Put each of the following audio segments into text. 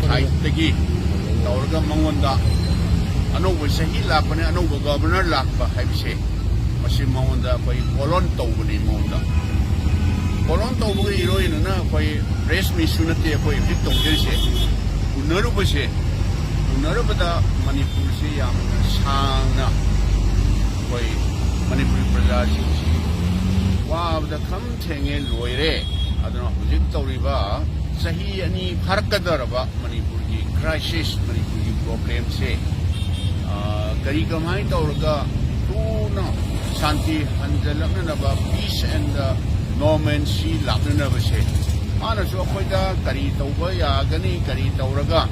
साइडगी तौरगा मंगोंदा अनौब सही लापने अनौब गवर्नर लापा है मसी मंगोंदा कोई कोलोन तौबनी मंगोंदा कोलोन तौबगे इरोइन ना कोई प्रेस मिशु नते कोई बिट तौजेसे उनरुबदा मणिपुर से याम सांगना कोई मणिपुर प्रजा सिंसी वाबदा खम थेंगे लोइरे अदना हुजिक तौरिबा सही अनि फरकदरबा मणिपुर की क्राइसिस मणिपुर की प्रॉब्लम से करी कमाई तौरगा तूना शांति हंजलनबा पीस एंड नॉर्मेंसी लापनबसे मानसु अखोइदा करी तौबा यागनी करी तौरगा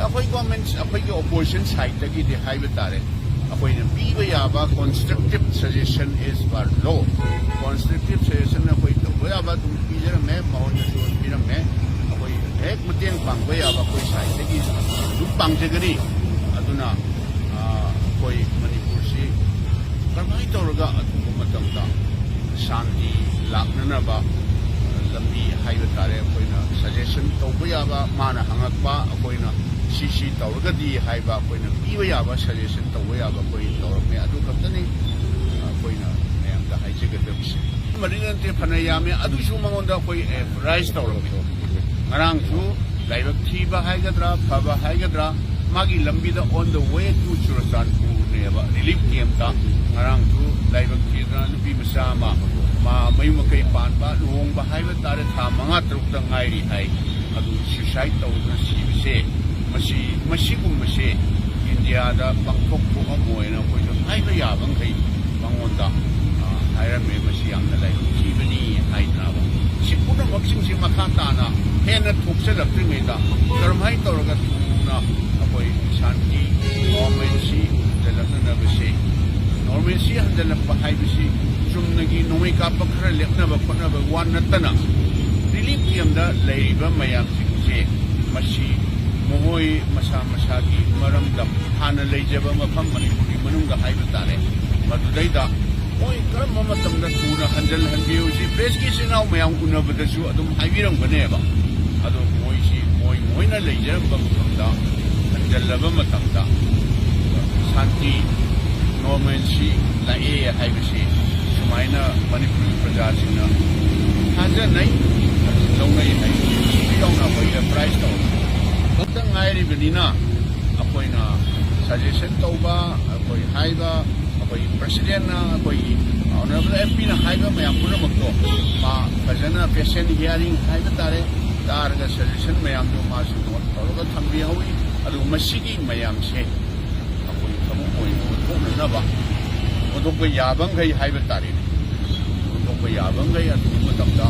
अखोइ गवर्नमेंट अखोइ की ऑपोजिशन साइड तकी दे हाइबे तारे अखोइ ने पीबा याबा कंस्ट्रक्टिव सजेशन इज फॉर लो कंस्ट्रक्टिव सजेशन अखोइ तौबा याबा तुम पीजर में मौन सु पिरम में अखोइ एक मतेंग पांगबा याबा कोई साइड तकी दुप पांगजगनी अदुना कोई मणिपुर से करमाई तौरगा अदुगु मतमदा शांति लापननबा लंबी हाइबे तारे अखोइना सजेशन तौबा याबा माना हंगकबा अखोइना सीसी तौरगदी हाइबा अखोइना पीबा याबा सजेशन तौबा याबा कोई तौरमे अदु खतनी अखोइना मयामदा हाइजगदबसे मरिनते फना यामे अदुसु मंगोंदा कोई एवराइज तौरमे ngarangsु लाइबक थीबा हाइगद्रा फबा हाइगद्रा मागी लंबीदा on the way to Churachandpur नेबा रिलीफ कैंप ता ngarangsु लाइबक थीद्रा नुपी मसामा मा मयुमकई पानबा लुहोंबा हाइबा तारे था मंगा तरुकता ngairi hai adu suicide tawduna sibse मसीगुम्बसे इंडिया दा पंगथोक अमोयना कोइनो हाइबा याबं खै मंगोंदा हाइरमे मसी यामना लाइक जीवनी हाइद्राबा सिपुना मक्सिंग सि मखा ताना हेना थोक्सलक्त्रिङैदा करमहाइ तौरगा तुना अखोइ शान्ति नॉर्मेंसी हंजलक्नबसे नॉर्मेंसी हंजलक्पा हाइबसी चुमनगी नोंमै कापा खरा लेखनबा खोनबा वान नत्तना रिलीफ कैंपदा लैरिबा मयामसिंगसे मसी मोहई मसा मसा की मरमदम हाना लेजबा मफम मणिपुरी मनुंगा हाइबा तारे मदुदैदा मोय करम मतमदा तुना हंजल हंबियुसी प्रेस की सिनाव मयाम उनबदसु अदुम हाइबिरंगनेबा अदो मोयना लेजबा मतमदा हंजलबा मतमदा शांति नॉर्मेंसी लाए हाइबसी सुमाइना मणिपुरी प्रजासिंगना हाजा नै लौनै है सियावना होय प्राइस तो खतंग ngairibnina akoina suggestion tauba akoi haiba akoi president na akoi honorable mp na haiba mayam punamakto ma fajana patient hearing haiba tare targa suggestion mayam do ma su not tauga thambi hawi adu masigi mayam se akoi thamu oi thona na ba odok yabang gai haiba tare odok yabang gai adu matamda